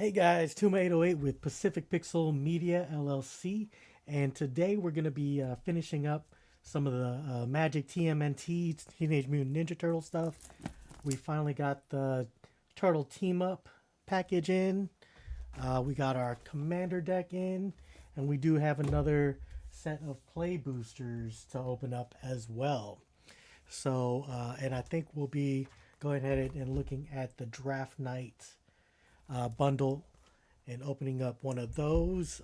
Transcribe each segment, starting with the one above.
Hey guys, Tuma808 with PacificPixelMedia LLC, and today we're going to be finishing up some of the Magic TMNT Teenage Mutant Ninja Turtle stuff. We finally got the Turtle Team Up package in. We got our Commander deck in, and we do have another set of play boosters to open up as well. So, and I think we'll be going ahead and looking at the Draft Night bundle and opening up one of those.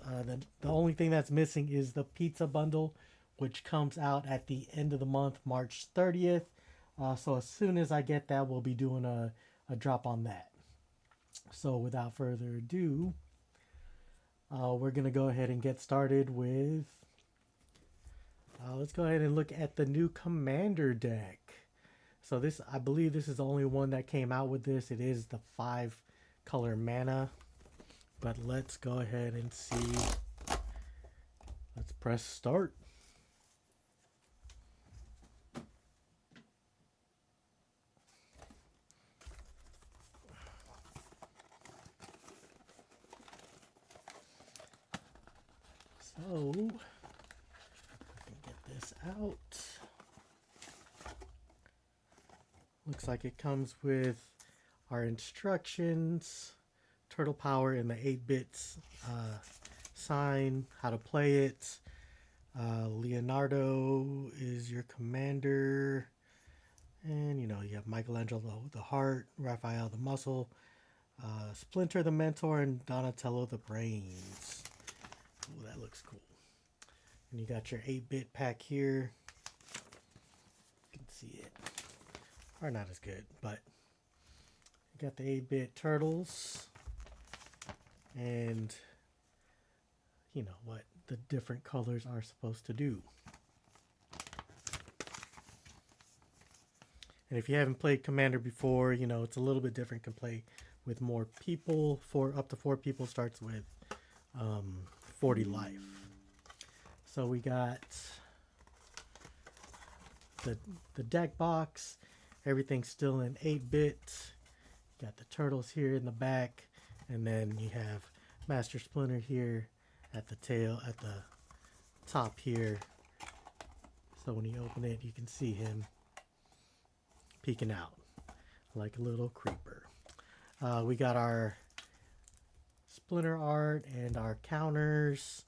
The only thing that's missing is the pizza bundle, which comes out at the end of the month, March 30th. So as soon as I get that, we'll be doing a drop on that. So without further ado, we're going to go ahead and get started with... let's go ahead and look at the new Commander deck. So this, I believe this is the only one that came out with this. It is the 5-color mana. But let's go ahead and see. Let's press start. So, get this out. Looks like it comes with our instructions, Turtle Power in the 8-bits sign, how to play it. Leonardo is your commander. And, you have Michelangelo the heart, Raphael the muscle, Splinter the mentor, and Donatello the brains. Oh, that looks cool. And you got your 8-bit pack here. You can see it. Or not as good, but you got the 8-bit turtles. And you know what the different colors are supposed to do. And if you haven't played Commander before, it's a little bit different. Can play with more people. Up to 4 people starts with 40 life. So we got the deck box. Everything's still in 8-bit. Got the turtles here in the back. And then you have Master Splinter here at the tail, at the top here. So when you open it, you can see him peeking out like a little creeper. We got our Splinter art and our counters,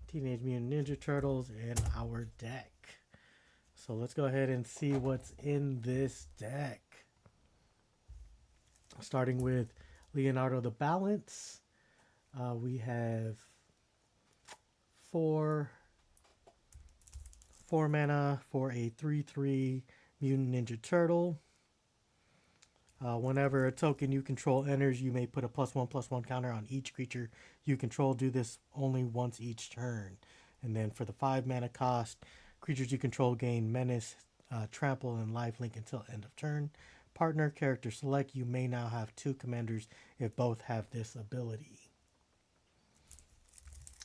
Teenage Mutant Ninja Turtles, and our deck. So let's go ahead and see what's in this deck. Starting with Leonardo the Balance. We have 4 mana for a 3/3 Mutant Ninja Turtle. Whenever a token you control enters, you may put a +1/+1 counter on each creature you control. Do this only once each turn. And then for the 5 mana cost, creatures you control gain Menace, Trample, and Lifelink until end of turn. Partner character select. You may now have 2 commanders if both have this ability.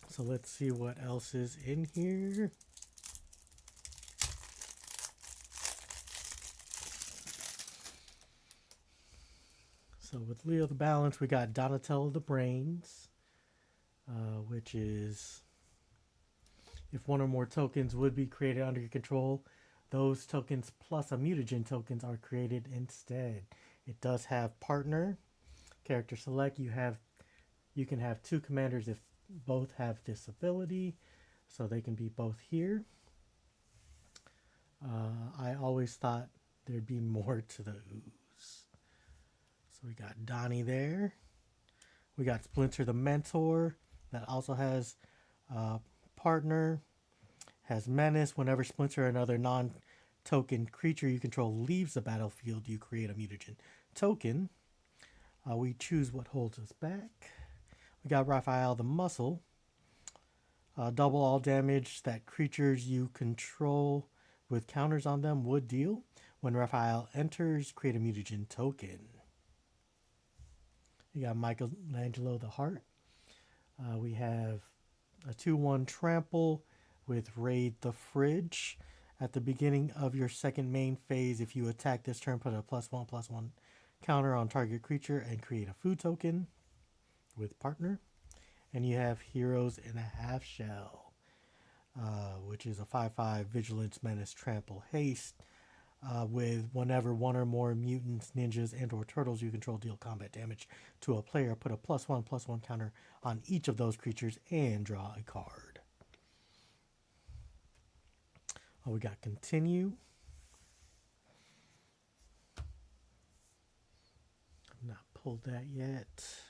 So let's see what else is in here. So with Leo the Balance, we got Donatello the Brains, which is if one or more tokens would be created under your control, those tokens plus a mutagen tokens are created instead. It does have partner, character select. You can have 2 commanders if both have this ability, so they can be both here. I always thought there'd be more to the ooze. So we got Donnie there. We got Splinter the Mentor that also has partner. Has Menace. Whenever Splinter or another non-token creature you control leaves the battlefield, you create a mutagen token. We choose what holds us back. We got Raphael the Muscle. Double all damage that creatures you control with counters on them would deal. When Raphael enters, create a mutagen token. You got Michelangelo the Heart. We have a 2/1 Trample with Raid the Fridge. At the beginning of your second main phase, if you attack this turn, put a +1/+1 counter on target creature and create a food token. with partner. And you have Heroes in a Half Shell, which is a 5/5 Vigilance, Menace, Trample, Haste. With whenever one or more mutants, ninjas, and or turtles you control deal combat damage to a player, put a +1/+1 counter on each of those creatures and draw a card. We got Continue. I've not pulled that yet.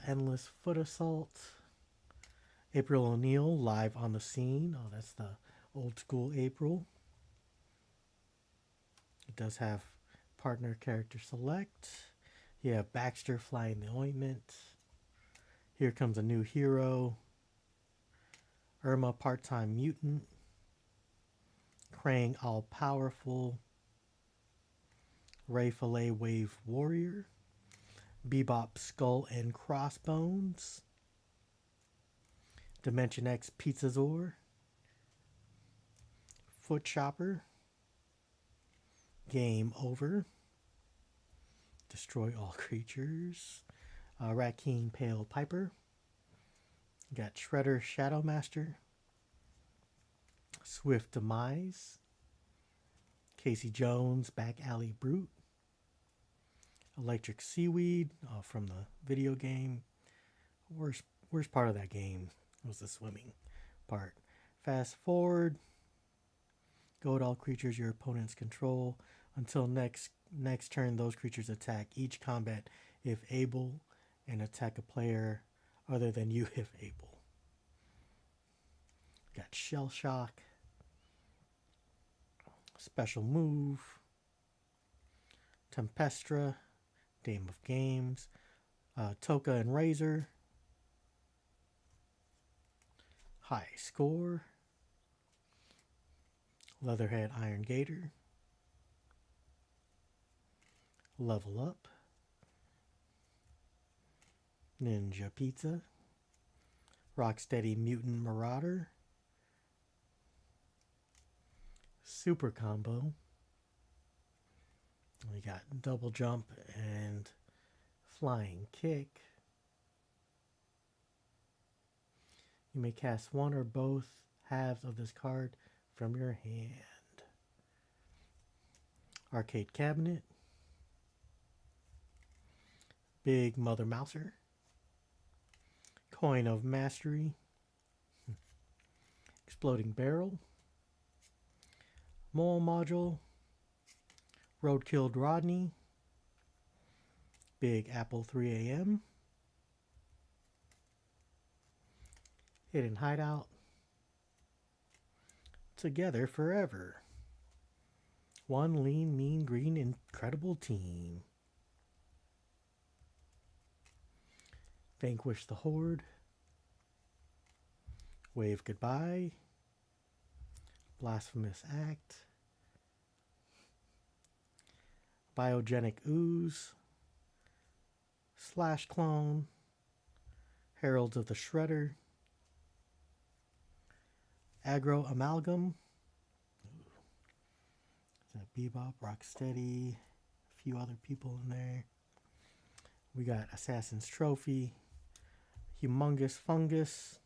Endless Foot Assault. April O'Neil, live on the scene. Oh, that's the old school April. It does have partner character select. You have Baxter flying the ointment. Here comes a new hero. Irma, part-time mutant. Krang, all-powerful. Ray Fillet, wave warrior. Bebop, skull and crossbones. Dimension X, Pizzazor. Foot Chopper. Game Over. Destroy all creatures. Rakeen, Pale Piper. Got Shredder, Shadow Master. Swift Demise. Casey Jones, Back Alley Brute. Electric Seaweed from the video game. Worst part of that game was the swimming part. Fast Forward. Goad all creatures your opponents control. Until next turn, those creatures attack each combat if able, and attack a player other than you if able. Got Shell Shock. Special Move. Tempestra. Dame of Games. Toka and Razor. High Score. Leatherhead Iron Gator. Level Up. Ninja Pizza. Rocksteady Mutant Marauder. Super Combo. We got Double Jump and Flying Kick. You may cast one or both halves of this card from your hand. Arcade Cabinet. Big Mother Mouser. Coin of Mastery. Exploding Barrel. Mole Module. Roadkill Rodney. Big Apple 3 AM. Hidden Hideout. Together Forever. One lean, mean, green, incredible team. Vanquish the Horde. Wave Goodbye. Blasphemous Act. Biogenic Ooze. Slash Clone. Heralds of the Shredder. Aggro Amalgam. Is that Bebop, Rocksteady, a few other people in there. We got Assassin's Trophy. Humongous Fungus.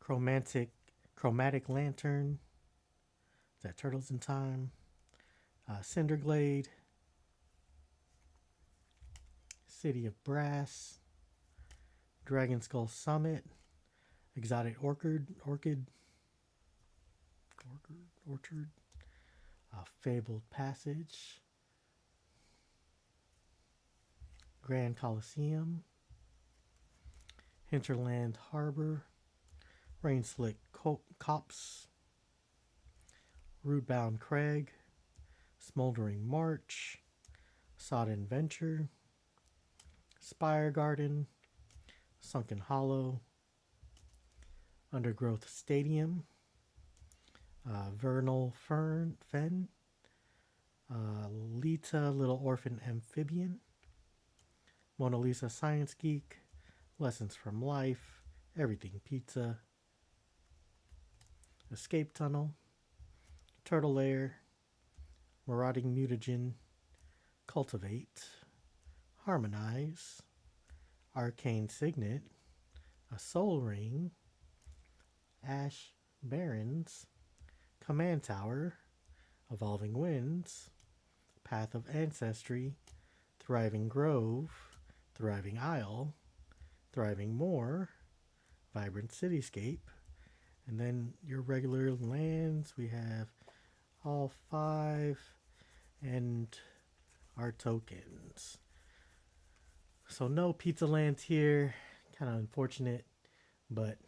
Chromatic Lantern. Is that Turtles in Time? Cinderglade. City of Brass. Dragon Skull Summit. Exotic Orchard. Fabled Passage. Grand Coliseum. Hinterland Harbor. Rainslick Copse. Rootbound Craig. Smoldering March. Sodden Venture. Spire Garden. Sunken Hollow. Undergrowth Stadium. Vernal Fen. Lita Little Orphan Amphibian. Mona Lisa Science Geek. Lessons from Life. Everything Pizza. Escape Tunnel. Turtle Lair. Marauding Mutagen. Cultivate. Harmonize. Arcane Signet, a Soul Ring, Ash Barrens, Command Tower, Evolving Winds, Path of Ancestry, Thriving Grove, Thriving Isle, Thriving Moor, Vibrant Cityscape, and then your regular lands, we have all 5 and our tokens. So no pizza lands here, kind of unfortunate, but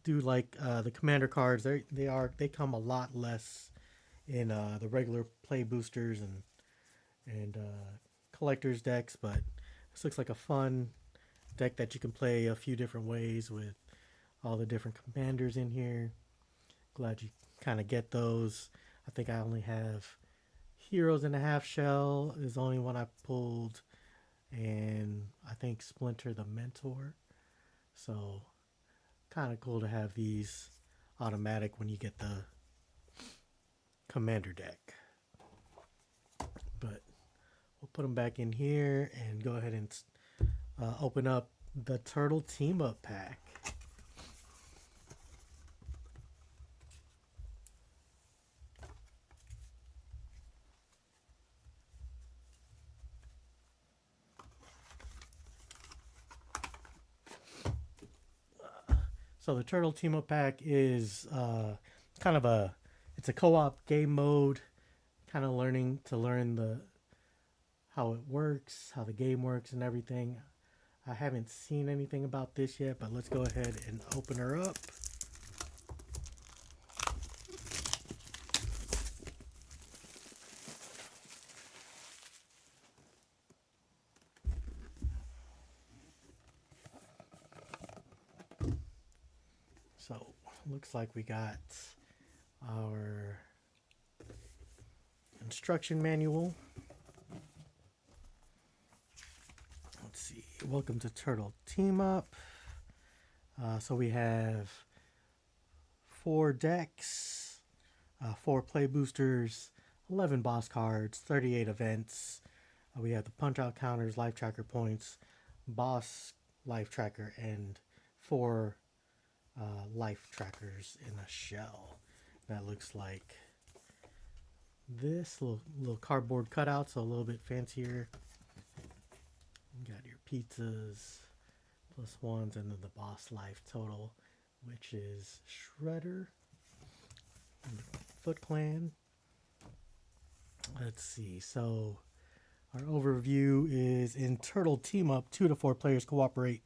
do like the commander cards. They come a lot less in the regular play boosters and collectors decks, but this looks like a fun deck that you can play a few different ways with all the different commanders in here. Glad you kind of get those. I think I only have Heroes in a Half Shell is the only one I pulled, and I think Splinter the Mentor. So kind of cool to have these automatic when you get the commander deck. But we'll put them back in here and go ahead and open up the Turtle Team Up pack. So the Turtle Team Up pack is kind of it's a co-op game mode, kind of learn how it works, how the game works and everything. I haven't seen anything about this yet, but let's go ahead and open her up. So looks like we got our instruction manual. Let's see. Welcome to Turtle Team Up. So we have 4 decks, 4 play boosters, 11 boss cards, 38 events. We have the punch out counters, life tracker points, boss life tracker, and 4 life trackers in a shell. That looks like this little cardboard cutout, so a little bit fancier. You got your pizzas, +1s, and then the boss life total, which is Shredder and Foot Clan. Let's see. So our overview is in Turtle Team Up, 2 to 4 players cooperate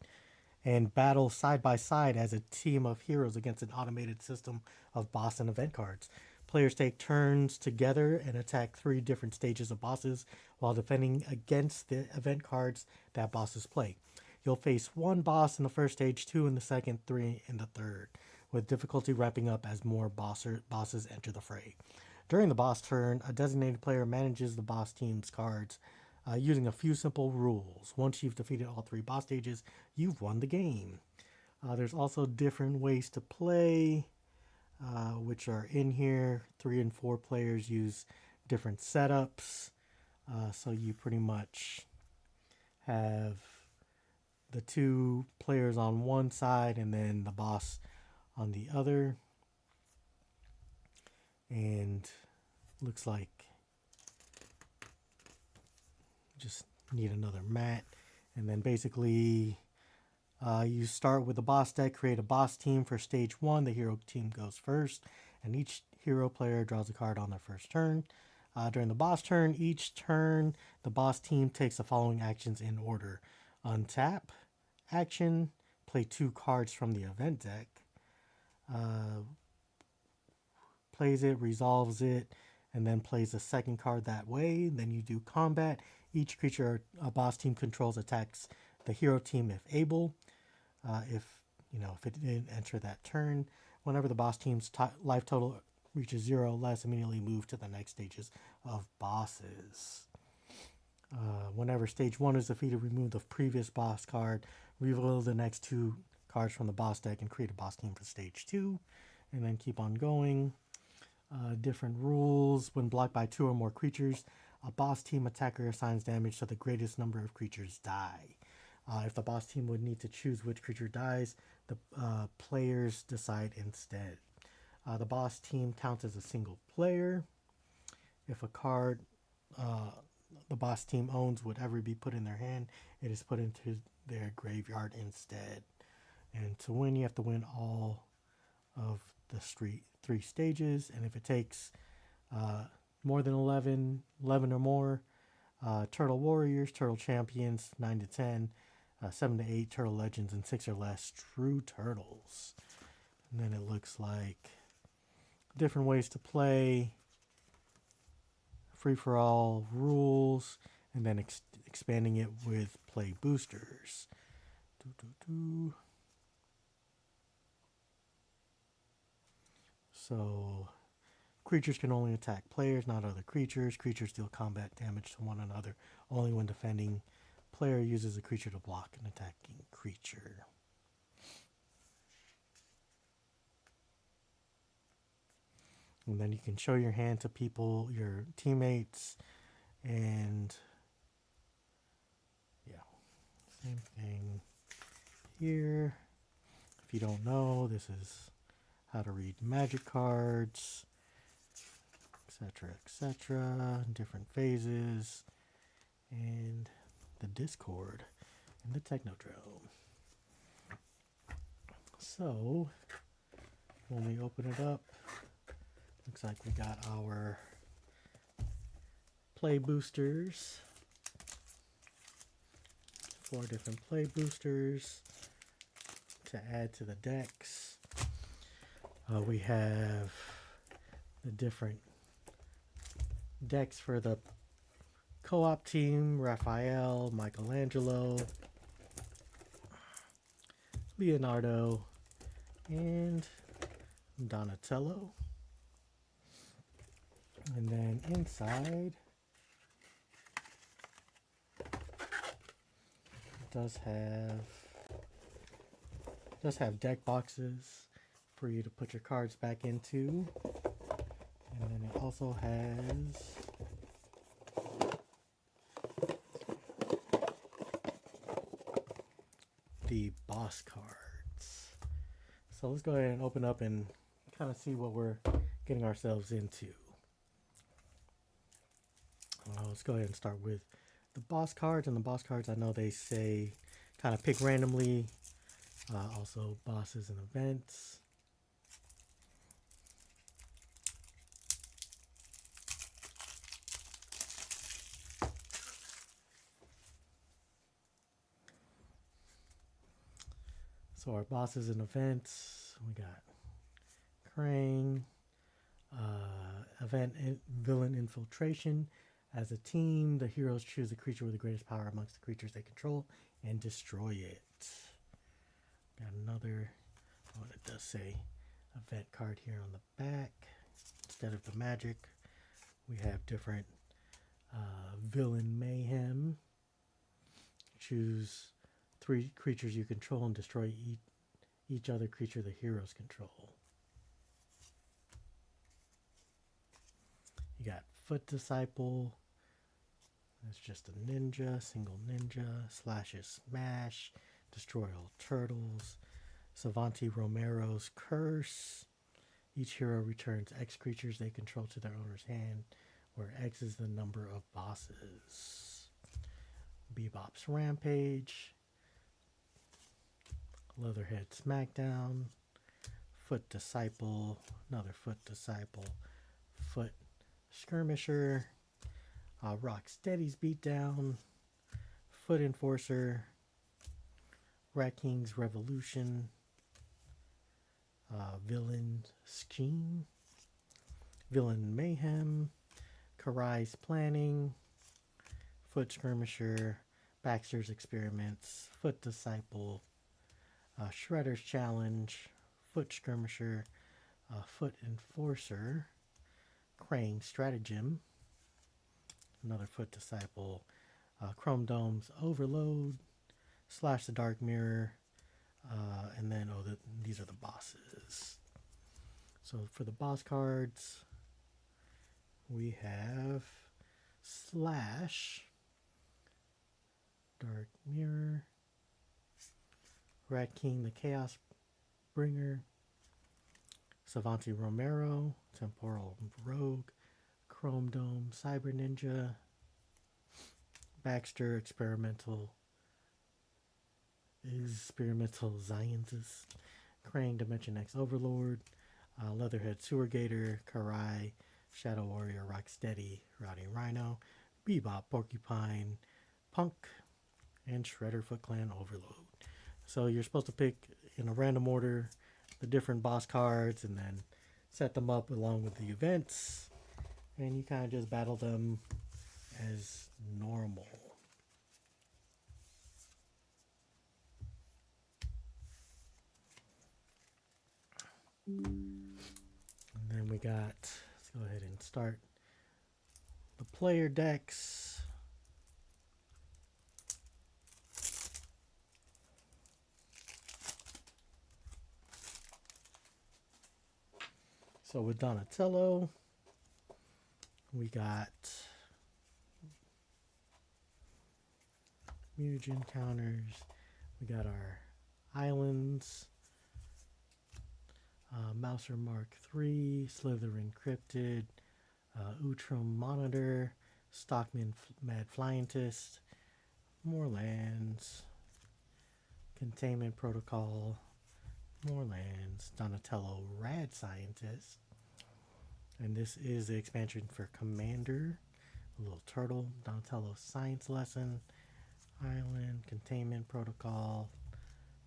and battle side by side as a team of heroes against an automated system of boss and event cards. Players take turns together and attack 3 different stages of bosses while defending against the event cards that bosses play. You'll face 1 boss in the first stage, 2 in the second, 3 in the third, with difficulty ramping up as more bosses enter the fray. During the boss turn, a designated player manages the boss team's cards using a few simple rules. Once you've defeated all 3 boss stages, you've won the game. There's also different ways to play, which are in here. 3 and 4 players use different setups. So you pretty much have the 2 players on one side and then the boss on the other. And looks like just need another mat. And then basically you start with the boss deck, create a boss team for stage 1. The hero team goes first, and each hero player draws a card on their first turn. During the boss turn, each turn, the boss team takes the following actions in order. Untap, action, play 2 cards from the event deck, plays it, resolves it, and then plays a second card that way. Then you do combat. Each creature a boss team controls attacks the hero team if able. If it didn't enter that turn, whenever the boss team's life total reaches 0 or less, immediately move to the next stages of bosses. Whenever stage 1 is defeated, remove the previous boss card, reveal the next 2 cards from the boss deck, and create a boss team for stage 2, and then keep on going. Different rules. When blocked by 2 or more creatures, a boss team attacker assigns damage so the greatest number of creatures die. If the boss team would need to choose which creature dies, the players decide instead. The boss team counts as a single player. If a card the boss team owns would ever be put in their hand, it is put into their graveyard instead. And to win, you have to win all of the three stages. And if it takes more than 11 or more, Turtle Warriors, Turtle Champions, 9 to 10, 7 to 8, Turtle Legends, and 6 or less True Turtles. And then it looks like different ways to play, free-for-all rules, and then expanding it with play boosters. So creatures can only attack players, not other creatures. Creatures deal combat damage to one another only when defending. Player uses a creature to block an attacking creature. And then you can show your hand to people, your teammates, and yeah, same thing here. If you don't know, this is how to read magic cards, etc., different phases, and the Discord and the Technodrome. So when we open it up, looks like we got our play boosters. 4 different play boosters to add to the decks. We have the different decks for the co-op team: Raphael, Michelangelo, Leonardo, and Donatello. And then inside it does have deck boxes for you to put your cards back into. And then it also has the boss cards. So let's go ahead and open up and kind of see what we're getting ourselves into. Let's go ahead and start with the boss cards. And the boss cards, I know they say kind of pick randomly. Also bosses and events. So our bosses and events, we got Krang, villain infiltration. As a team, the heroes choose a creature with the greatest power amongst the creatures they control and destroy it. Got another, it does say event card here on the back. Instead of the magic, we have different villain mayhem. Choose 3 creatures you control and destroy each other creature the heroes control. You got Foot Disciple. That's just a ninja, single ninja, slashes smash, destroy all turtles. Savanti Romero's Curse. Each hero returns X creatures they control to their owner's hand, where X is the number of bosses. Bebop's Rampage. Leatherhead Smackdown. Foot Disciple. Another Foot Disciple. Foot Skirmisher. Rocksteady's Beatdown. Foot Enforcer. Rat King's Revolution. Villain Scheme. Villain Mayhem. Karai's Planning. Foot Skirmisher. Baxter's Experiments. Foot Disciple. Shredder's Challenge. Foot Skirmisher. Foot Enforcer. Krang Stratagem. Another Foot Disciple. Chrome Dome's Overload. Slash the Dark Mirror. And then, these are the bosses. So for the boss cards, we have Slash, Dark Mirror, Rat King, the Chaos Bringer, Savanti Romero, Temporal Rogue, Chrome Dome, Cyber Ninja, Baxter, Experimental Scientist, Krang, Dimension X Overlord, Leatherhead Sewer Gator, Karai, Shadow Warrior, Rocksteady, Rowdy Rhino, Bebop, Porcupine, Punk, and Shredder Foot Clan Overload. So you're supposed to pick in a random order the different boss cards and then set them up along with the events, and you kind of just battle them as normal. And then we got, let's go ahead and start the player decks. So with Donatello, we got mutagen counters. We got our islands, Mouser Mark III, Slytherin Cryptid, Utrum Monitor, Stockman Mad Flyentist, more lands, Containment Protocol, more lands, Donatello Rad Scientist, and this is the expansion for Commander, a little turtle, Donatello Science Lesson, Island, Containment Protocol,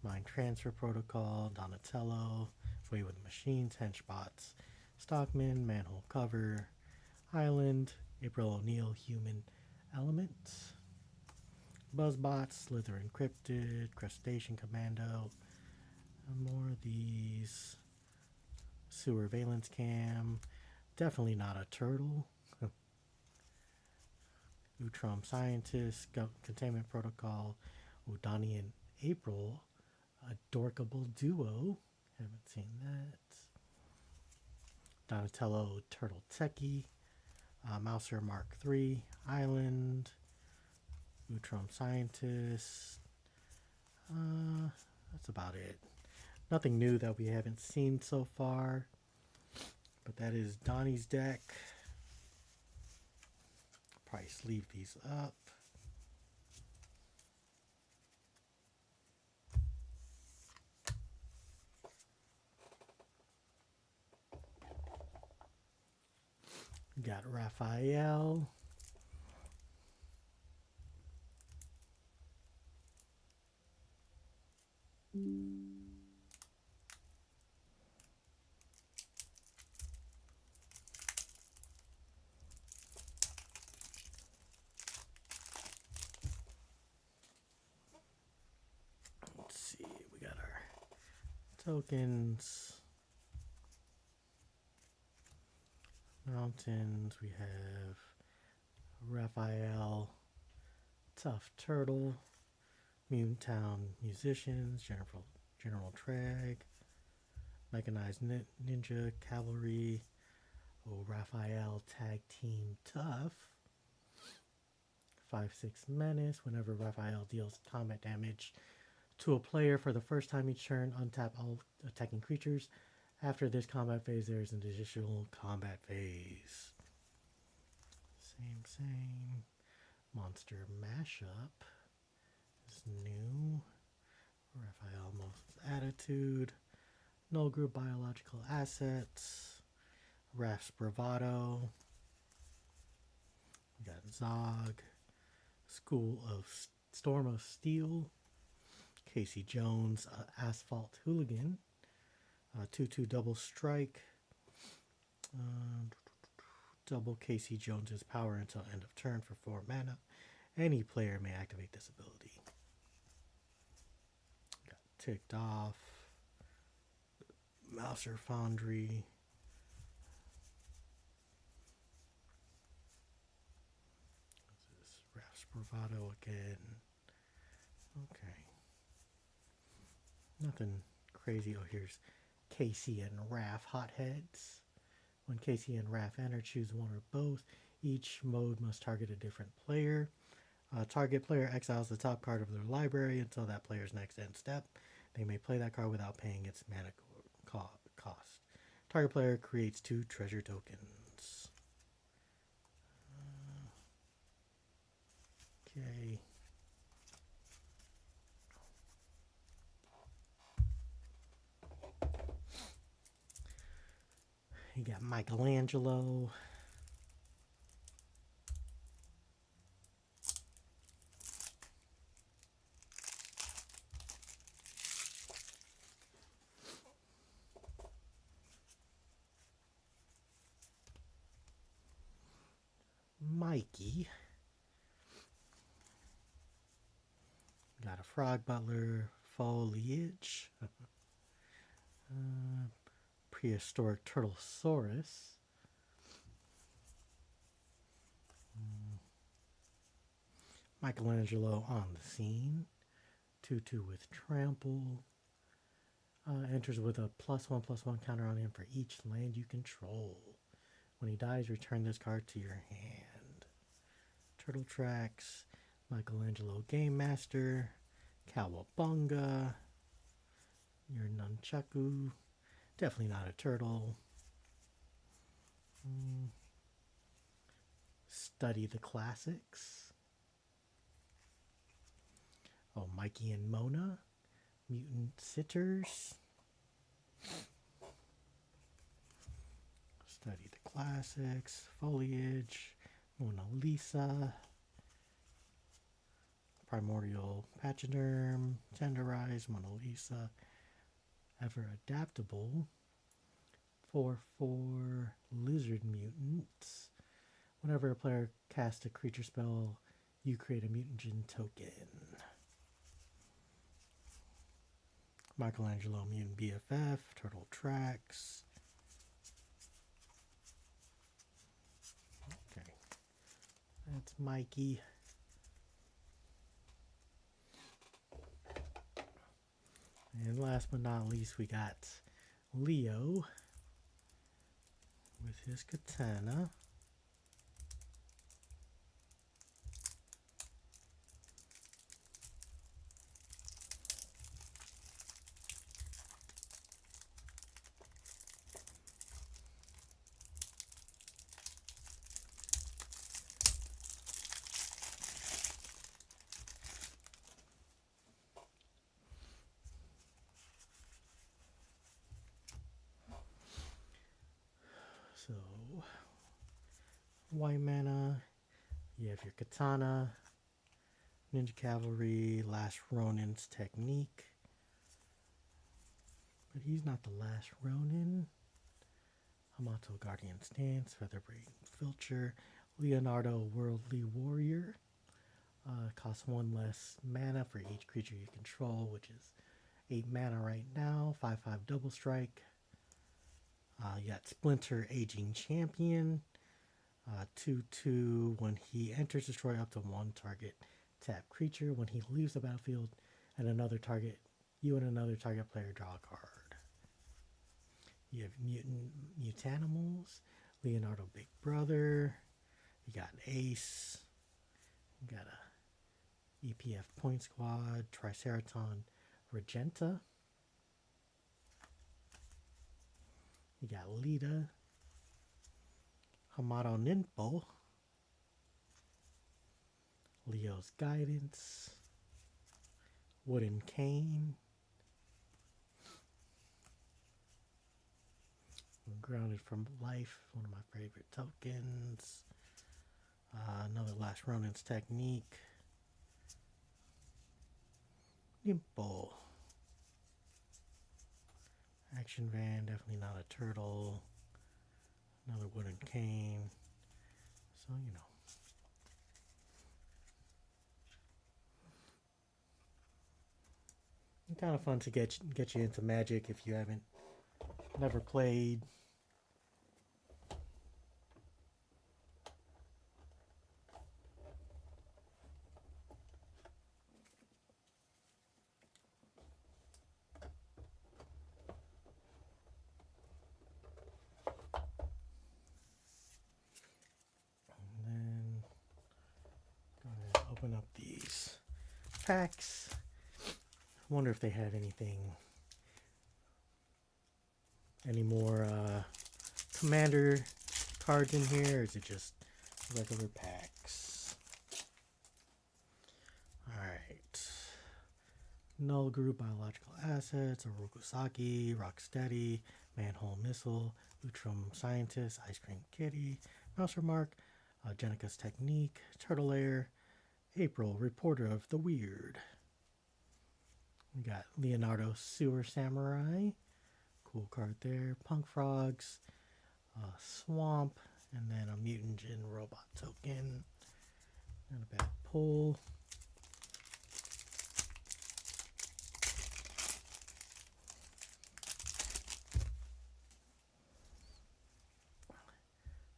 Mind Transfer Protocol, Donatello, Way with Machines, Henchbots, Stockman, Manhole Cover, Island, April O'Neil, Human Element, Buzzbots, Slytherin Cryptid, Crustacean Commando, more of these, Sewer Valence Cam, definitely not a turtle, Utrum Scientist, Containment Protocol, Udanian April, Adorkable Duo, haven't seen that, Donatello Turtle Techie, Mouser Mark III, Island, Utrum Scientist, that's about it. Nothing new that we haven't seen so far, but that is Donnie's deck. Probably sleeve these up. We got Raphael. Let's see, we got our tokens. Mountains, we have Raphael, Tough Turtle, Mutant Town Musicians, General Trag, Mechanized Ninja Cavalry, Raphael Tag Team Tough, 5/6 Menace. Whenever Raphael deals combat damage to a player for the first time each turn, untap all attacking creatures. After this combat phase, there is an additional combat phase. Same. Monster Mashup is new. Raphael Most Attitude. Null Group Biological Assets. Raph's Bravado. We got Zog. School of Storm of Steel. Casey Jones, Asphalt Hooligan. 2/2 double strike. Double Casey Jones's power until end of turn for 4 mana. Any player may activate this ability. Got Ticked Off. Mouser Foundry. This is Raph's Bravado again. Okay. Nothing crazy. Oh, here's Casey and Raph Hotheads. When Casey and Raph enter, choose one or both. Each mode must target a different player. Target player exiles the top card of their library until that player's next end step. They may play that card without paying its mana cost. Target player creates 2 treasure tokens. Okay. You got Michelangelo. Mikey. Got a Frog Butler, Foliage, Prehistoric Turtlesaurus, Michelangelo on the scene, 2/2 with Trample, enters with a +1/+1 counter on him for each land you control. When he dies, return this card to your hand. Turtle Tracks, Michelangelo Game Master, Cowabunga, your Nunchaku, definitely not a turtle. Study the Classics. Oh, Mikey and Mona, Mutant Sitters. Study the Classics, Foliage, Mona Lisa, Primordial Pachyderm, Tenderize, Mona Lisa, Ever Adaptable, 4/4 Lizard Mutants. Whenever a player casts a creature spell, you create a mutagen token. Michelangelo Mutant BFF, Turtle Tracks. Okay, that's Mikey. And last but not least, we got Leo with his katana. So, white mana, you have your katana, Ninja Cavalry, Last Ronin's Technique. But he's not the last Ronin. Hamato Guardian Stance, Featherbrain Filcher, Leonardo Worldly Warrior. Costs 1 less mana for each creature you control, which is 8 mana right now. 5/5 Double Strike. You got Splinter Aging Champion. 2/2. When he enters, destroy up to 1 target tap creature. When he leaves the battlefield and another target, you and another target player draw a card. You have Mutanimals, Leonardo Big Brother. You got Ace. You got a EPF Point Squad, Triceraton Regenta. You got Lita, Hamato Ninpo, Leo's Guidance, Wooden Cane, Grounded from Life, one of my favorite tokens, another Last Ronin's Technique, Nimpo, Action Van, definitely not a turtle, another Wooden Cane, so you know. It's kind of fun to get you into Magic if you haven't never played. And then go ahead and open up these packs. wonder if they had any more commander cards in here, or is it just regular packs? Alright. Null Group, Biological Assets, Orokusaki, Rocksteady, Manhole Missile, Utrum Scientist, Ice Cream Kitty, Mouse Remark, Jenica's Technique, Turtle Air, April, Reporter of the Weird. We got Leonardo Sewer Samurai, cool card there, Punk Frogs, Swamp, and then a Mutant Gin Robot token. Not a bad pull.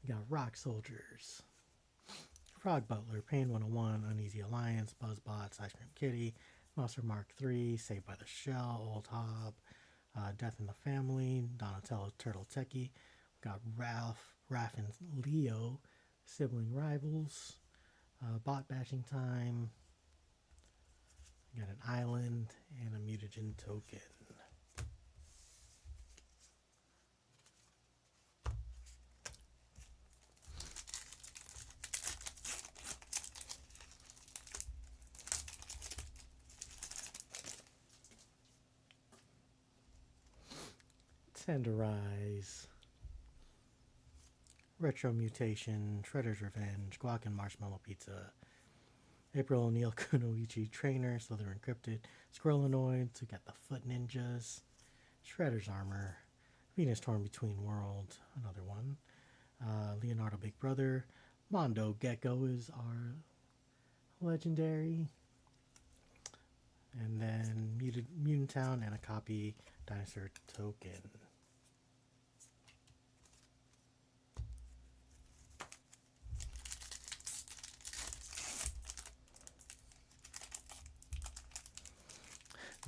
We got Rock Soldiers, Frog Butler, Pain 101, Uneasy Alliance, Buzzbots, Ice Cream Kitty, Monster Mark 3, Saved by the Shell, Old Hob, Death in the Family, Donatello Turtle Techie. We got Raph and Leo, Sibling Rivals, Bot Bashing Time. We got an Island and a Mutagen token. Tenderize, Retro Mutation, Shredder's Revenge, Guac and Marshmallow Pizza, April O'Neil Kunoichi Trainer, Slither Encrypted, Squirrelanoids, we got the Foot Ninjas, Shredder's Armor, Venus Torn Between Worlds, another one, Leonardo Big Brother, Mondo Gecko is our legendary, and then Mutant Town and a copy Dinosaur token.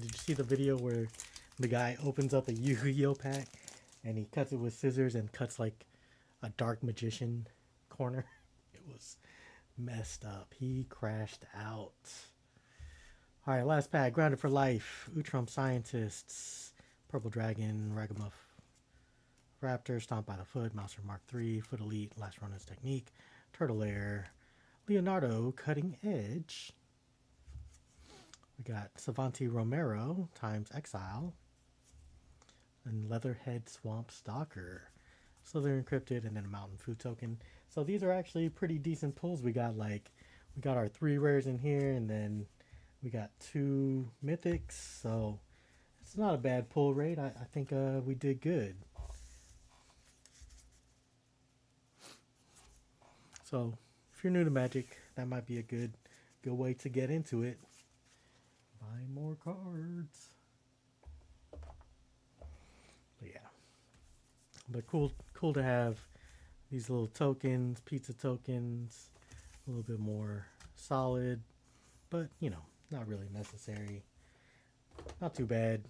Did you see the video where the guy opens up a Yu-Gi-Oh pack and he cuts it with scissors and cuts like a Dark Magician corner? It was messed up. He crashed out. Alright, last pack. Grounded for Life, Utrum Scientists, Purple Dragon, Ragamuff Raptor, Stomp by the Foot, Mouser Mark 3, Foot Elite, Last Runner's Technique, Turtle Air, Leonardo Cutting Edge. We got Savanti Romero times Exile, and Leatherhead Swamp Stalker, Slither Encrypted, and then a Mountain Food token. So these are actually pretty decent pulls. We got our 3 rares in here, and then we got 2 mythics. So it's not a bad pull rate. I think we did good. So if you're new to Magic, that might be a good way to get into it. Buy more cards. But yeah, but cool to have these little tokens, pizza tokens, a little bit more solid, but you know, not really necessary. Not too bad.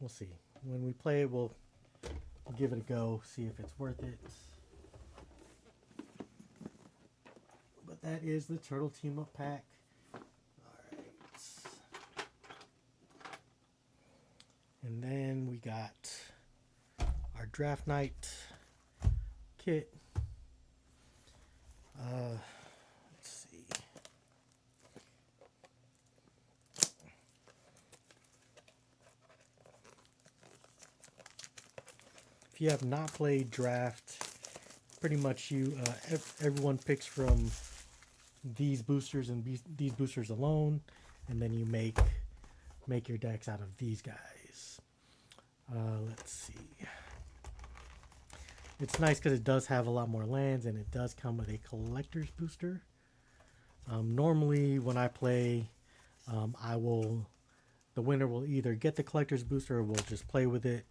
We'll see. When we play it, we'll give it a go, see if it's worth it. But that is the Turtle Team Up pack. Alright. And then we got our Draft Night kit. Let's see. If you have not played Draft, pretty much everyone picks from these boosters and these boosters alone, and then you make your decks out of these guys. Let's see. It's nice because it does have a lot more lands, and it does come with a collector's booster. Normally when I play, the winner will either get the collector's booster or will just play with it.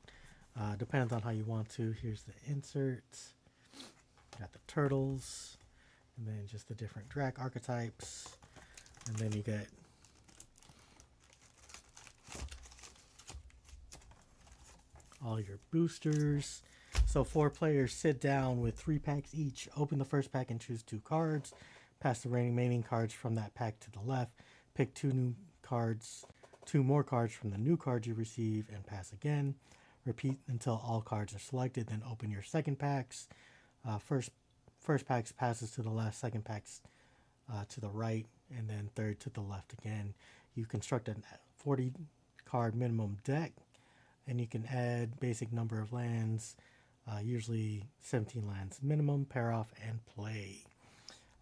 Depends on how you want to. Here's the inserts. Got the turtles, and then just the different Drac archetypes, and then you get all your boosters. So 4 players sit down with 3 packs each, open the first pack and choose 2 cards, Pass the remaining cards from that pack to the left. Pick two more cards from the new cards you receive, and pass again. Repeat until all cards are selected. Then open your second packs. First packs passes to the left. Second packs to the right, and then third to the left again. You construct a 40 card minimum deck, and you can add basic number of lands, usually 17 lands minimum, pair off, and play.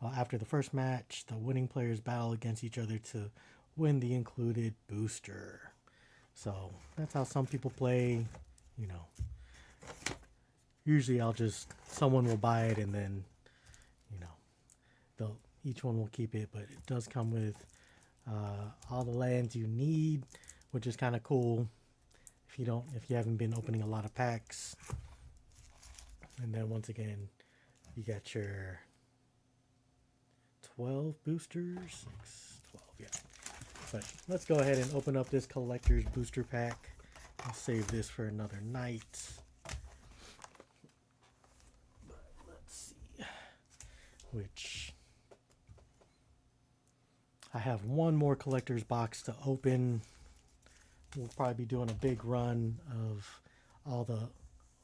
After the first match, the winning players battle against each other to win the included booster. So that's how some people play, you know. Usually someone will buy it, and then, you know, each one will keep it, but it does come with all the lands you need, which is kind of cool if you haven't been opening a lot of packs. And then once again, you got your 12 boosters, 12, yeah. But let's go ahead and open up this collector's booster pack. I'll save this for another night. But let's see, which I have one more collector's box to open. We'll probably be doing a big run of all the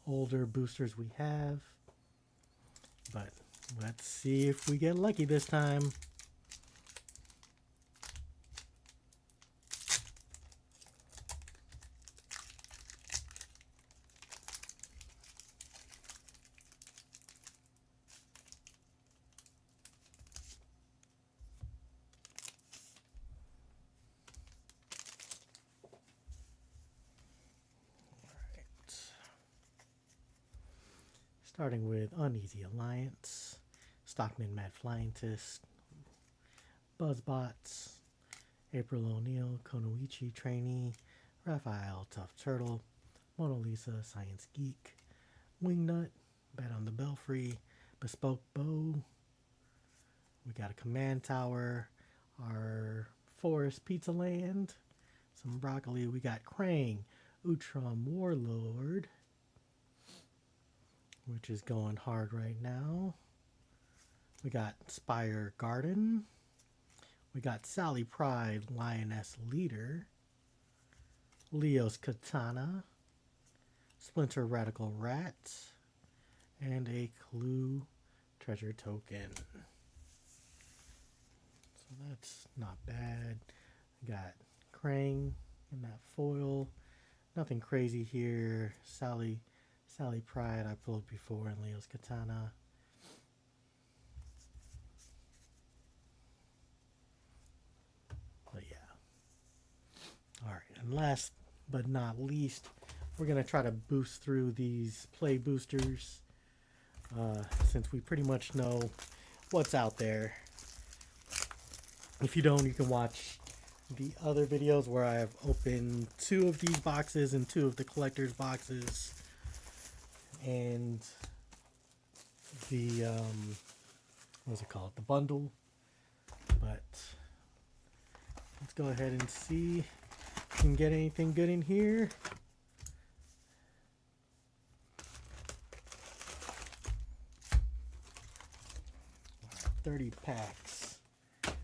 older boosters we have, but let's see if we get lucky this time. Starting with Uneasy Alliance, Stockman Mad Flyintist, Buzzbots, April O'Neil, Konoichi Trainee, Raphael Tough Turtle, Mona Lisa Science Geek, Wingnut, Bat on the Belfry, Bespoke Bow. We got a Command Tower, our Forest Pizza Land, some broccoli. We got Krang, Utrom Warlord, which is going hard right now. We got Spire Garden. We got Sally Pride, Lioness Leader. Leo's Katana. Splinter Radical Rat. And a Clue Treasure Token. So that's not bad. We got Krang in that foil. Nothing crazy here. Sally Pride I pulled before, and Leo's Katana. But yeah. Alright, and last but not least, we're going to try to boost through these play boosters, since we pretty much know what's out there. If you don't, you can watch the other videos where I have opened 2 of these boxes and 2 of the collector's boxes. And the what's it called, the bundle. But let's go ahead and see if we can get anything good in here. All right, 30 packs. Let's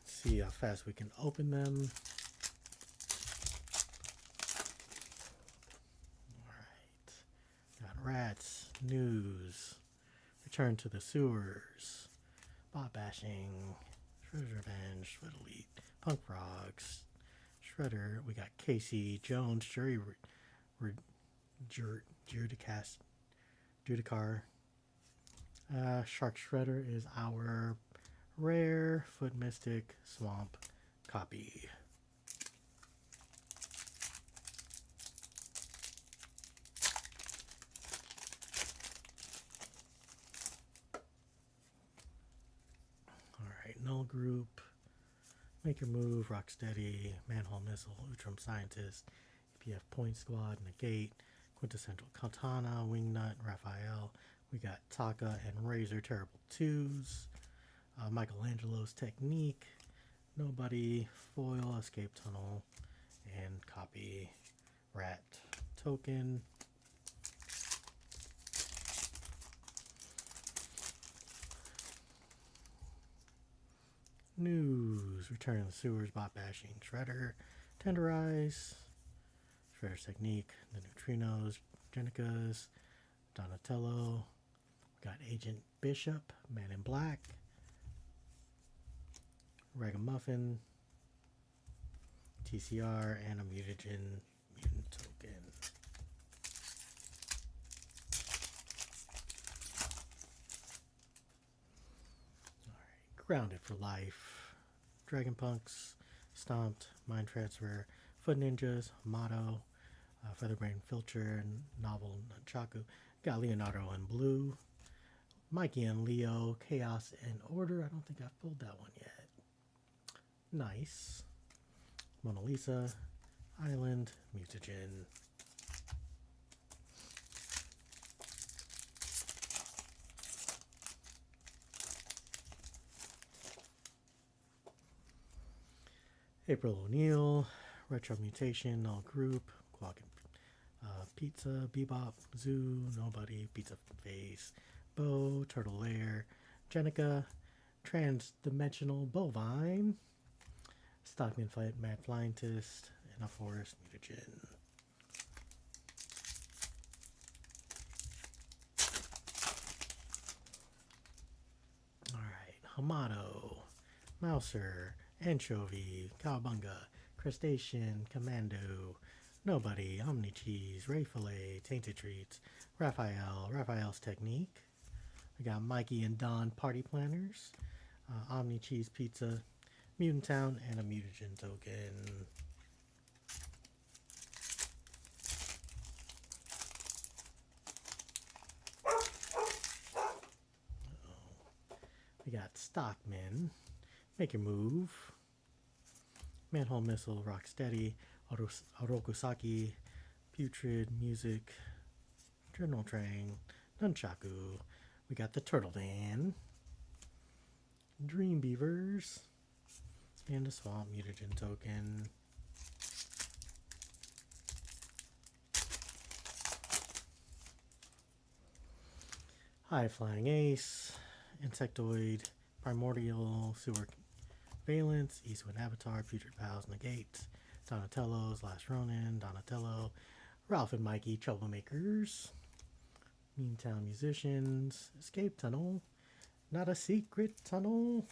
see how fast we can open them. Rats, News, Return to the Sewers, Bot Bashing, Shredder's Revenge, Sweat Elite, Punk Frogs, Shredder. We got Casey Jones, Judicar. Shark Shredder is our rare Foot Mystic Swamp copy. Null Group, Make Your Move, Rocksteady, Manhole Missile, Utrom Scientist, EPF Point Squad, Negate, Quintessential Katana, Wingnut, Raphael. We got Taka and Razor, Terrible Twos, Michelangelo's Technique, Nobody, Foil, Escape Tunnel, and Copy, Rat Token. News. Return of the Sewers, Bot Bashing, Shredder, Tenderize, Shredder's Technique, the Neutrinos, Jenicas, Donatello. Got Agent Bishop, Man in Black, Ragamuffin, TCR, and a Mutagen Mutant Token. Alright, Grounded for Life, Dragon Punks, Stomped, Mind Transfer, Foot Ninjas, Motto, Featherbrain Filcher, Novel Nunchaku. Got Leonardo in blue, Mikey and Leo, Chaos and Order. I don't think I've pulled that one yet. Nice. Mona Lisa, Island, Mutagen. April O'Neil, Retro Mutation, All Group, Quack Pizza, Bebop, Zoo, Nobody, Pizza Face, Bo, Turtle Lair, Jenica, Trans-Dimensional Bovine, Stockman Fight, Mad Flyintist, and a Forest Mutagen. Alright, Hamato, Mouser, Anchovy, Cowabunga, Crustacean, Commando, Nobody, Omni Cheese, Ray Filet, Tainted Treats, Raphael's Technique. We got Mikey and Don Party Planners, Omni Cheese Pizza, Mutant Town, and a Mutagen Token. We got Stockman, Make Your Move, Manhole Missile, Rocksteady, Orokusaki, Putrid, Music, Journal Train, Nunchaku. We got the Turtle Van, Dream Beavers, and a Swamp Mutagen Token. High Flying Ace, Insectoid, Primordial, Sewer Valence, Eastwind Avatar, Future Pals, Negate, Donatello's Last Ronin, Donatello, Ralph and Mikey, Troublemakers, Meantown Musicians, Escape Tunnel, Not a Secret Tunnel,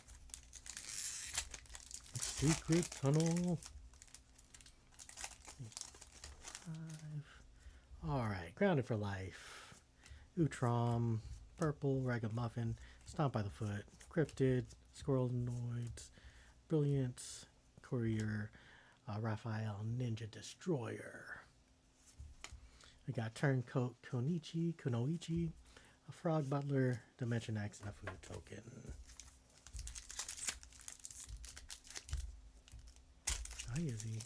Secret Tunnel. 5. Alright, Grounded for Life, Utrom, Purple, Ragamuffin, Stomp by the Foot, Cryptid, Squirrelnoids, Brilliance, Courier, Raphael, Ninja Destroyer. We got Turncoat, Kunoichi, a Frog Butler, Dimension X, and a Food Token. Hi, Izzy.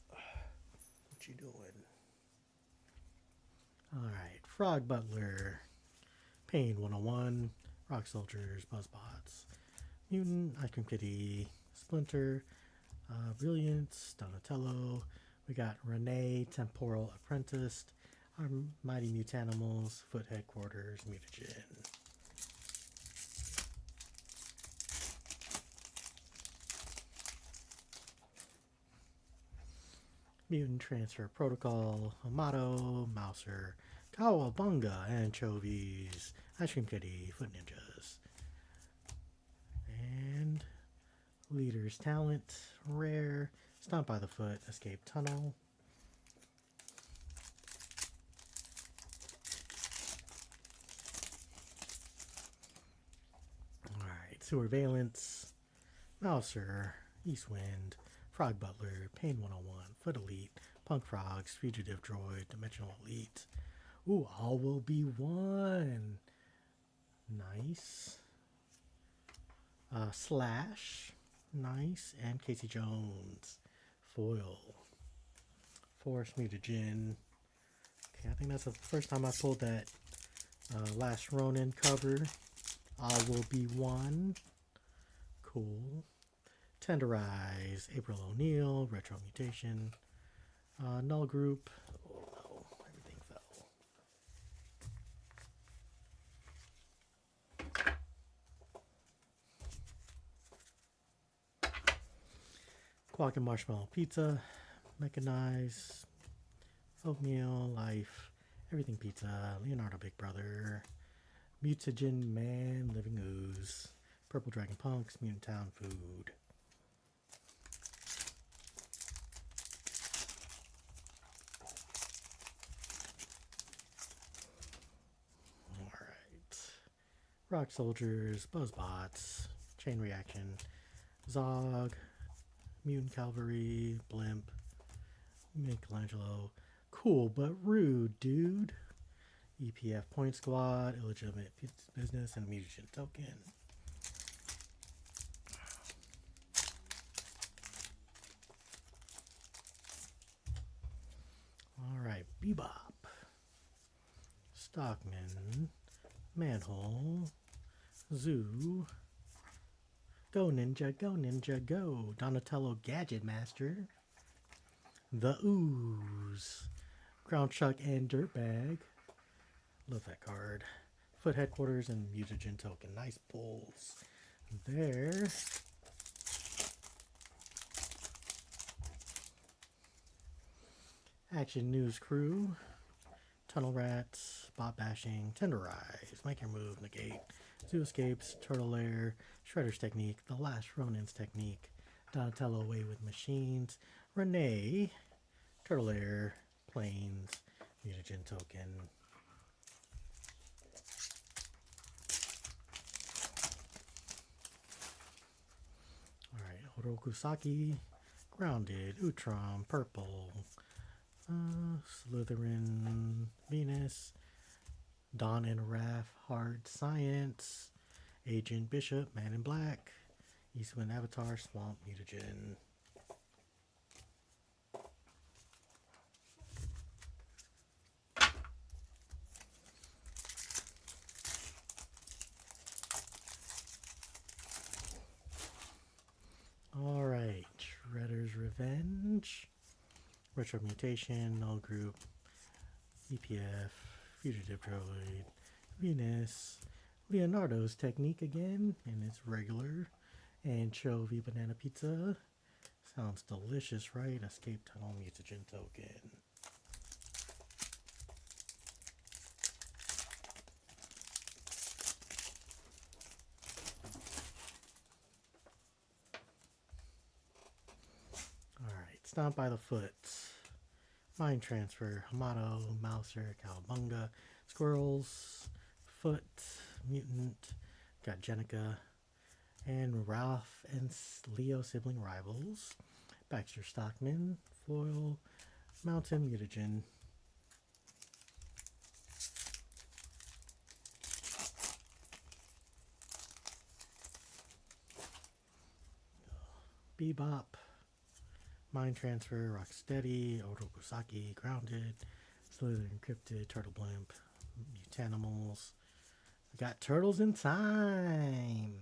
What you doing? Alright, Frog Butler, Pain 101, Rock Soldiers, Buzzbots, Mutant, Ice Cream Kitty, Splinter, Brilliance, Donatello. We got Renee, Temporal Apprentice, our Mighty Mutanimals, Foot Headquarters, Mutagen. Mutant Transfer Protocol, Hamato, Mouser, Cowabunga, Anchovies, Ice Cream Kitty, Foot Ninjas. And Leader's Talent, Rare, Stomp by the Foot, Escape Tunnel. Alright, Sewer Valence, Mouser, Eastwind, Frog Butler, Pain 101, Foot Elite, Punk Frogs, Fugitive Droid, Dimensional Elite. Ooh, All Will Be One. Nice. Slash. Nice. And Casey Jones. Foil. Force Mutagen. Okay, I think that's the first time I pulled that Last Ronin cover. All Will Be One. Cool. Tenderize, April O'Neil, Retro Mutation, Null Group. Oh no, everything fell. Quark and Marshmallow Pizza, Mechanized, Oatmeal, Life, Everything Pizza, Leonardo Big Brother, Mutagen Man, Living Ooze, Purple Dragon Punks, Mutant Town Food. Alright. Rock Soldiers, Buzzbots, Chain Reaction, Zog, Mutant Cavalry, Blimp, Michelangelo. Cool but rude, dude. EPF Point Squad, Illegitimate Business, and Mutagen Token. Alright, Bebop, Stockman, Manhole, Zoo, Go Ninja, Go Ninja, Go, Donatello Gadget Master, The Ooze, Ground Chuck and Dirtbag. Love that card. Foot Headquarters and Mutagen Token. Nice pulls there. Action News Crew, Tunnel Rats, Bot Bashing, Tenderize, Make Your Move, Negate, Zoo Escapes, Turtle Lair, Shredder's Technique, The Last Ronin's Technique, Donatello Away with Machines, Renee, Turtle Lair, Planes, Mutagen Token. Alright, Orokusaki, Grounded, Utrom, Purple, Slytherin, Venus, Dawn and Raph, Hard Science, Agent Bishop, Man in Black, Eastwind Avatar, Swamp, Mutagen. Alright, Shredder's Revenge, Retro Mutation, Null Group, EPF, Fugitive Droid, Venus, Leonardo's Technique again, and it's regular, Anchovy Banana Pizza. Sounds delicious, right? Escape Tunnel Mutagen Token. Alright, Stomp by the Foot, Mind Transfer, Hamato, Mouser, Cowabunga, Squirrels, Foot, Mutant, got Jenica, and Ralph and Leo Sibling Rivals, Baxter Stockman, Foil, Mountain, Mutagen. Bebop, Mind Transfer, Rocksteady, Orokusaki, Grounded, Slither Encrypted, Turtle Blimp, Mutanimals. We got Turtles in Time.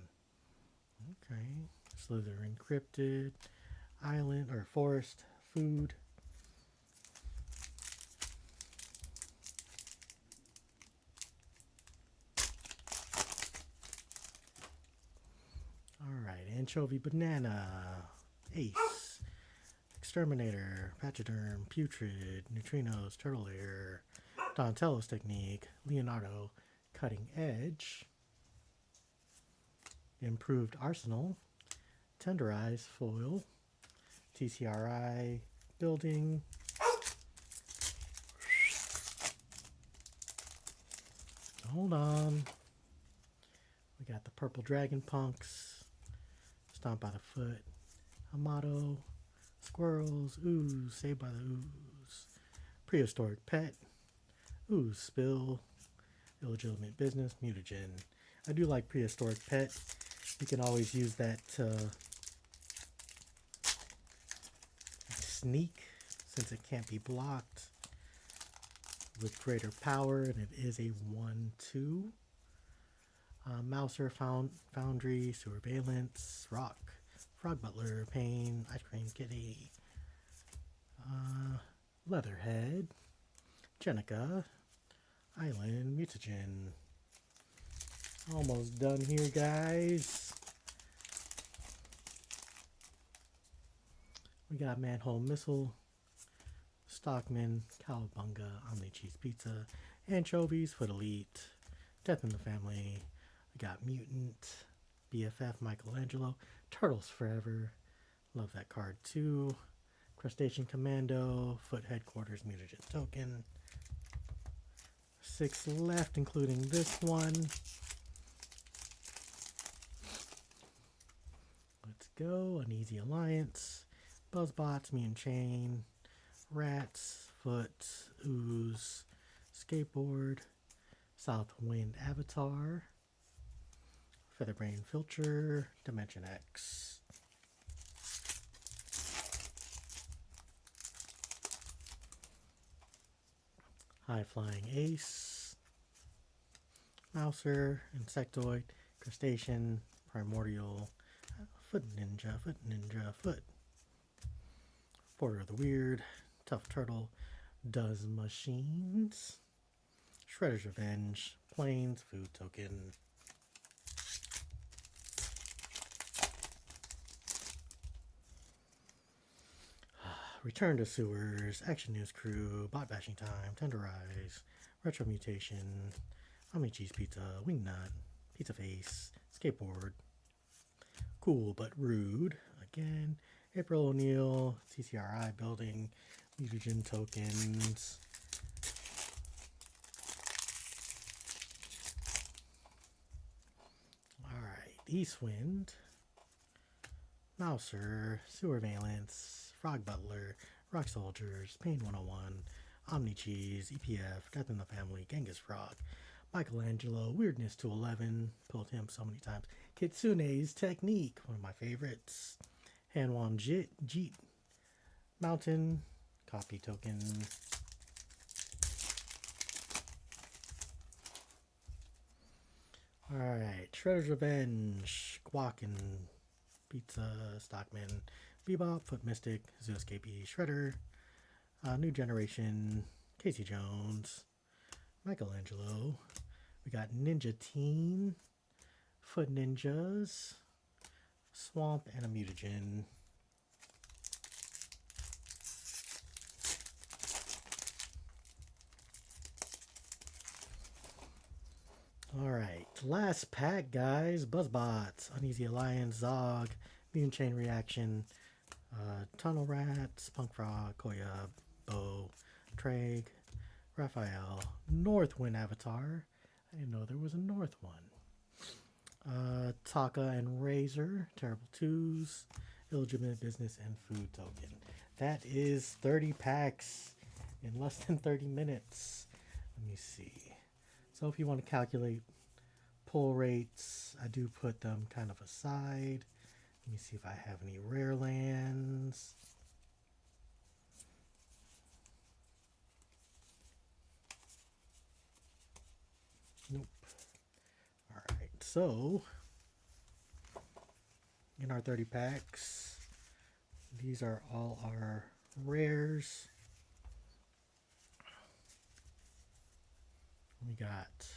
Okay. Slither Encrypted, Island or Forest, Food. Alright, Anchovy Banana, Ace, Exterminator, Pachyderm, Putrid, Neutrinos, Turtle Lair, Donatello's Technique, Leonardo, Cutting Edge, Improved Arsenal, Tenderize, Foil, TCRI, Building, hold on, we got the Purple Dragon Punks, Stomp by the Foot, Hamato, Squirrels, Ooze, Saved by the Ooze, Prehistoric Pet, Ooze Spill, Illegitimate Business, Mutagen. I do like Prehistoric Pet. You can always use that to sneak since it can't be blocked with greater power, and it is a 1/2. Mouser, Foundry, Surveillance, Rock, Frog Butler, Pain, Ice Cream Kitty, Leatherhead, Jenica, Island, Mutagen. Almost done here, guys. We got Manhole Missile, Stockman, Cowabunga, Omni Cheese Pizza, Anchovies, Foot Elite, Death in the Family. We got Mutant, BFF, Michelangelo, Turtles Forever. Love that card too. Crustacean Commando, Foot Headquarters, Mutagen Token. 6 left, including this one. Let's go. Uneasy Alliance, Buzzbots, Mutant Chain, Rats, Foot, Ooze, Skateboard, Southwind Avatar, Featherbrain Filcher, Dimension X. High Flying Ace, Mouser, Insectoid, Crustacean, Primordial, Foot Ninja, Foot. Border of the Weird, Tough Turtle, Does Machines, Shredder's Revenge, Plains, Food Token. Return to Sewers, Action News Crew, Bot Bashing Time, Tenderize, Retro Mutation, Omni Cheese Pizza, Wingnut, Pizza Face, Skateboard, Cool But Rude, again, April O'Neil, TCRI Building, Mutagen Tokens. Alright, Eastwind, Mouser, Sewer Valence, Frog Butler, Rock Soldiers, Pain 101, Omni Cheese, EPF, Death in the Family, Genghis Frog, Michelangelo, Weirdness 211, pulled him so many times, Kitsune's Technique, one of my favorites, Hanwon Jeet, Mountain, Copy Token. Alright, Shredder's Revenge, Guakin, Pizza, Stockman, Bebop, Foot Mystic, Zooscape, Shredder, New Generation, Casey Jones, Michelangelo. We got Ninja Teen, Foot Ninjas, Swamp, and a Mutagen. Alright, last pack, guys. Buzzbots, Uneasy Alliance, Zog, Mutant Chain Reaction, Tunnel Rats, Punk Frog, Koya, Bo, Treg, Raphael, Northwind Avatar. I didn't know there was a North one. Taka and Razor, Terrible Twos, Illegitimate Business, and Food Token. That is 30 packs in less than 30 minutes. Let me see. So if you want to calculate pull rates, I do put them kind of aside. Let me see if I have any rare lands. Nope. Alright, so in our 30 packs, these are all our rares. We got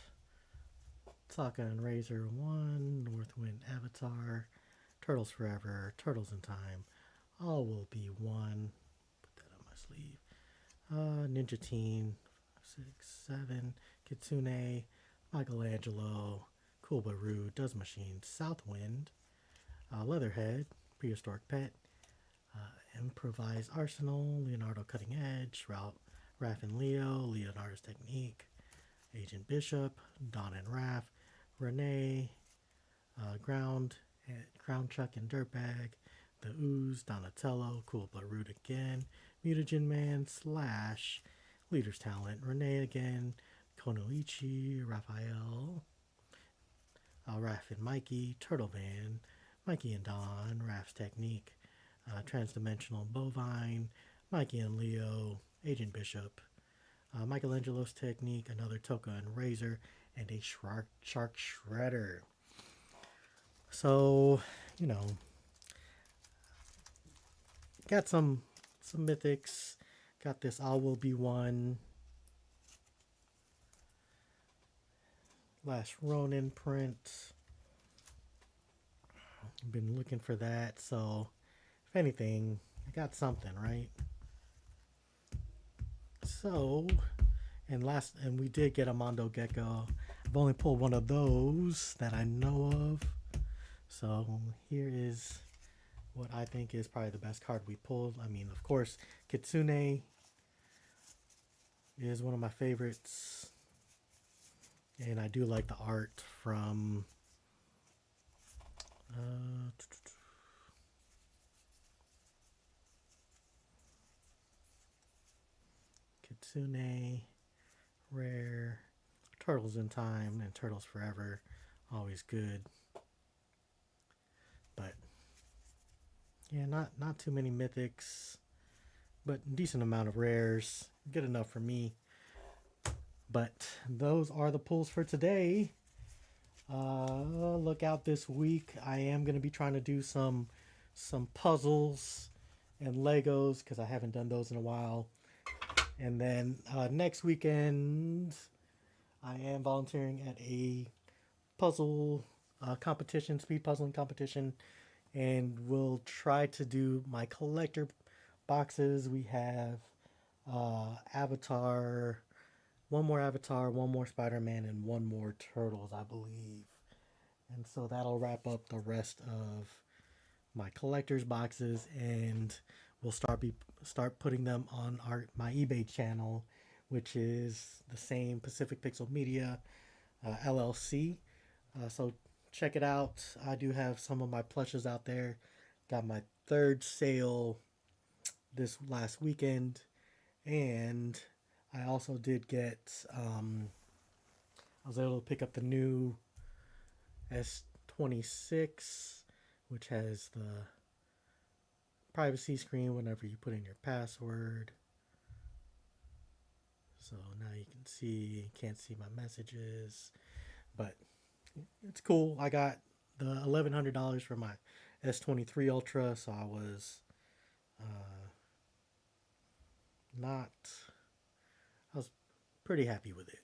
Taka and Razor 1, Northwind Avatar, Turtles Forever, Turtles in Time, All Will Be One. Put that on my sleeve. Ninja Teen, 5, 6, 7, Kitsune, Michelangelo, Cool But Rude, Does Machine, Southwind, Leatherhead, Prehistoric Pet, Improvised Arsenal, Leonardo Cutting Edge, Raph and Leo, Leonardo's Technique, Agent Bishop, Don and Raph, Renee, Ground Chuck and Dirtbag, The Ooze, Donatello, Cool But Rude again, Mutagen Man, Slash, Leader's Talent, Renee again, Konoichi, Raphael, Raph and Mikey, Turtle Van, Mikey and Don, Raph's Technique, Transdimensional Bovine, Mikey and Leo, Agent Bishop, Michelangelo's Technique, another Toka and Razor, and a Shark Shredder. So, you know, got some mythics. Got this All Will Be One. Last Ronin print. Been looking for that. So, if anything, I got something, right? So, and we did get a Mondo Gecko. I've only pulled one of those that I know of. So here is what I think is probably the best card we pulled. I mean, of course, Kitsune is one of my favorites. And I do like the art from Kitsune, Rare, Turtles in Time, and Turtles Forever. Always good. But yeah, not too many mythics, but decent amount of rares. Good enough for me. But those are the pulls for today. Look out this week. I am going to be trying to do some puzzles and Legos because I haven't done those in a while. And then next weekend, I am volunteering at a puzzle competition, speed puzzling competition, and we'll try to do my collector boxes. We have Avatar, one more Spider-Man, and one more Turtles, I believe. And so that'll wrap up the rest of my collector's boxes, and we'll start putting them on my eBay channel, which is the same PacificPixelMedia LLC. So check it out. I do have some of my plushes out there. Got my third sale this last weekend, and I also did get I was able to pick up the new S26, which has the privacy screen whenever you put in your password. So now you can see, can't see my messages, but it's cool. I got the $1,100 for my S23 Ultra, so I was not, I was pretty happy with it.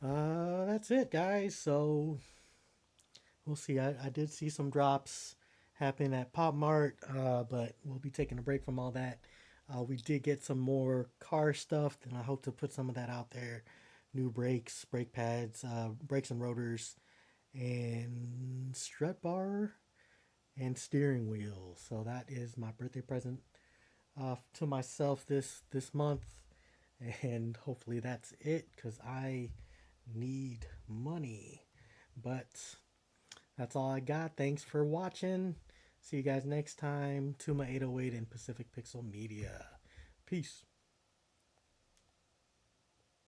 That's it, guys. So we'll see. I did see some drops happen at Pop Mart, but we'll be taking a break from all that. We did get some more car stuff, and I hope to put some of that out there. New brakes, brake pads, brakes and rotors, and strut bar and steering wheel. So that is my birthday present to myself this month, and hopefully that's it because I need money. But that's all I got. Thanks for watching. See you guys next time. Tuma808 and Pacific Pixel Media. Peace.